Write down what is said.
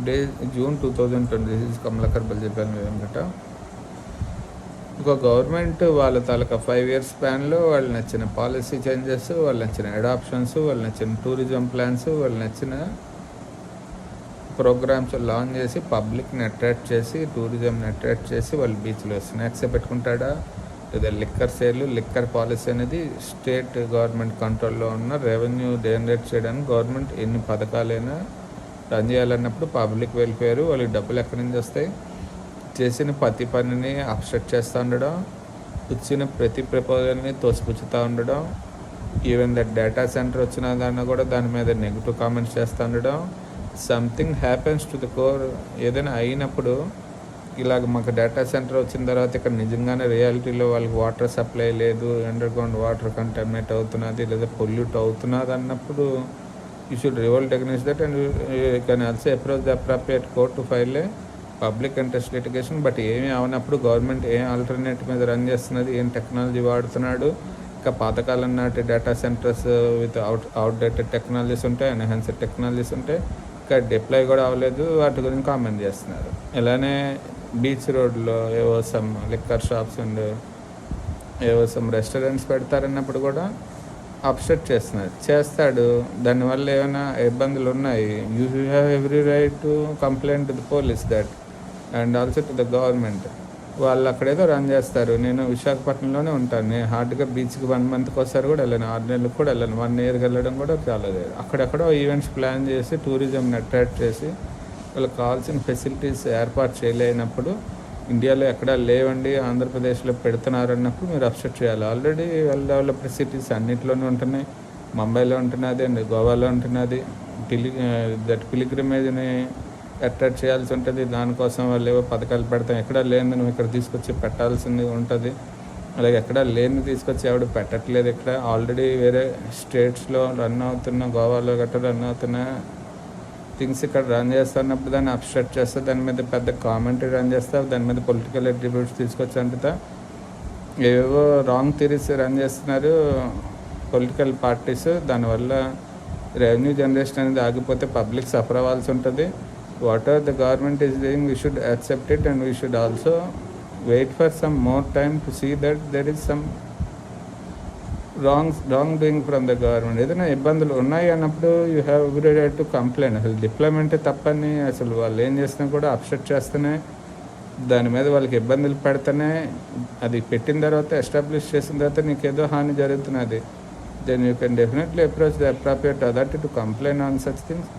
Day June 2020. This is Kamalakar Baljepalli Venkata. ఇంకో government వాళ్ళ తాలూకా 5 years స్పాన్లో వాళ్ళు నచ్చిన పాలసీ చేంజెస్, వాళ్ళు నచ్చిన అడాప్షన్స్, వాళ్ళు నచ్చిన టూరిజం ప్లాన్స్, వాళ్ళు నచ్చిన ప్రోగ్రామ్స్ లాంచ్ చేసి పబ్లిక్ని అట్రాక్ట్ చేసి టూరిజంని అట్రాక్ట్ చేసి వాళ్ళు బీచ్లో స్నాక్స్ పెట్టుకుంటాడా, లేదా లిక్కర్ సేల్, లిక్కర్ పాలసీ అనేది స్టేట్ గవర్నమెంట్ కంట్రోల్లో ఉన్న రెవెన్యూ జనరేట్ చేయడానికి గవర్నమెంట్ ఎన్ని పథకాలైనా రన్ చేయాలన్నప్పుడు పబ్లిక్ వెల్ఫేర్, వాళ్ళకి డబ్బులు ఎక్కడి నుంచి వస్తాయి, చేసిన ప్రతి పనిని అబ్స్ట్రక్ట్ చేస్తూ ఉండడం, వచ్చిన ప్రతి ప్రపోజల్ని తోసిపుచ్చుతూ ఉండడం, ఈవెన్ దట్ డేటా సెంటర్ వచ్చిన దాన్ని కూడా దాని మీద నెగిటివ్ కామెంట్స్ చేస్తూ ఉండడం. Something happens to the core. ఏదైనా అయినప్పుడు ఇలాగ మాకు డేటా సెంటర్ వచ్చిన తర్వాత ఇక్కడ నిజంగానే రియాలిటీలో వాళ్ళకి వాటర్ సప్లై లేదు, అండర్ గ్రౌండ్ వాటర్ కంటామినేట్ అవుతున్నది లేదా పొల్యూట్ అవుతున్నది అన్నప్పుడు you should revolt against that and you can also approach the appropriate court to file A public interest litigation. But ఏమీ అవనప్పుడు గవర్నమెంట్ ఏం ఆల్టర్నేట్ మీద రన్ చేస్తున్నది, ఏం టెక్నాలజీ వాడుతున్నాడు, ఇంకా పాతకాలం నాటి data centres with outdated technologies ఉంటాయి, ఎన్హాన్స్డ్ టెక్నాలజీస్ ఉంటాయి, ఇంకా డిప్లాయ్ కూడా అవ్వలేదు, వాటి గురించి కామెంట్ చేస్తున్నారు. ఇలానే బీచ్ రోడ్లో ఏవో సమ్ లిక్కర్ షాప్స్ అండ్ ఏవో సమ్ రెస్టారెంట్స్ పెడతారన్నప్పుడు కూడా అప్సెట్ చేస్తాడు. దానివల్ల ఏమైనా ఇబ్బందులు ఉన్నాయి, you have every right to complaint to the police that and also to the government. వాళ్ళు అక్కడేదో రన్ చేస్తారు. నేను విశాఖపట్నంలోనే ఉంటాను. నేను హార్డ్గా బీచ్కి 1 monthకి ఒకసారి కూడా వెళ్ళాను, 6 నెలలకు కూడా వెళ్ళాను, 1 yearకి వెళ్ళడం కూడా చాలా లేదు. అక్కడెక్కడో ఈవెంట్స్ ప్లాన్ చేసి టూరిజంని అట్రాక్ట్ చేసి వాళ్ళకి కావాల్సిన ఫెసిలిటీస్ ఏర్పాటు చేయలేనప్పుడు, ఇండియాలో ఎక్కడా లేవండి ఆంధ్రప్రదేశ్లో పెడుతున్నారు అన్నప్పుడు మీరు అప్సెట్ చేయాలి. ఆల్రెడీ వెల్ డెవలప్డ్ సిటీస్ అన్నింటిలోనే ఉంటున్నాయి. ముంబైలో ఉంటున్నది అండ్ గోవాలో ఉంటున్నది. పిలిగ్రిమేజ్ని అట్రాక్ట్ చేయాల్సి ఉంటుంది. దానికోసం వాళ్ళు ఏవో పథకాలు పెడతాం. ఎక్కడా లేని నువ్వు ఇక్కడ తీసుకొచ్చి పెట్టాల్సింది ఉంటుంది. అలాగే ఎక్కడా లేని తీసుకొచ్చి ఎవడు పెట్టట్లేదు. ఇక్కడ ఆల్రెడీ వేరే స్టేట్స్లో రన్ అవుతున్న, గోవాలో గట్రా రన్ అవుతున్న థింగ్స్ ఇక్కడ రన్ చేస్తున్నప్పుడు దాన్ని అబ్స్ట్రాక్ట్ చేస్తా, దాని మీద పెద్ద కామెంటరీ రన్ చేస్తా, దాని మీద పొలిటికల్ అట్రిబ్యూట్స్ తీసుకొచ్చి అంటుతా, ఏవేవో రాంగ్ థియరీస్ రన్ చేస్తున్నారు పొలిటికల్ పార్టీస్. దానివల్ల రెవెన్యూ జనరేషన్ అనేది ఆగిపోతే పబ్లిక్ సఫర్ అవ్వాల్సి ఉంటుంది. Whatever the government is doing we should accept it and we should also wait for some more time to see that there is some wrong doing from the government. ఏదైనా ఇబ్బందులు ఉన్నాయి అన్నప్పుడు you have every right to complaint. అసలు డిప్లాయ్మెంటే తప్పని, అసలు వాళ్ళు ఏం చేసినా కూడా అప్సెట్ చేస్తేనే, దాని మీద వాళ్ళకి ఇబ్బందులు పెడితేనే, అది పెట్టిన తర్వాత ఎస్టాబ్లిష్ చేసిన తర్వాత నీకేదో హాని జరుగుతున్నది, then you can definitely approach the appropriate authority to complaint on such things.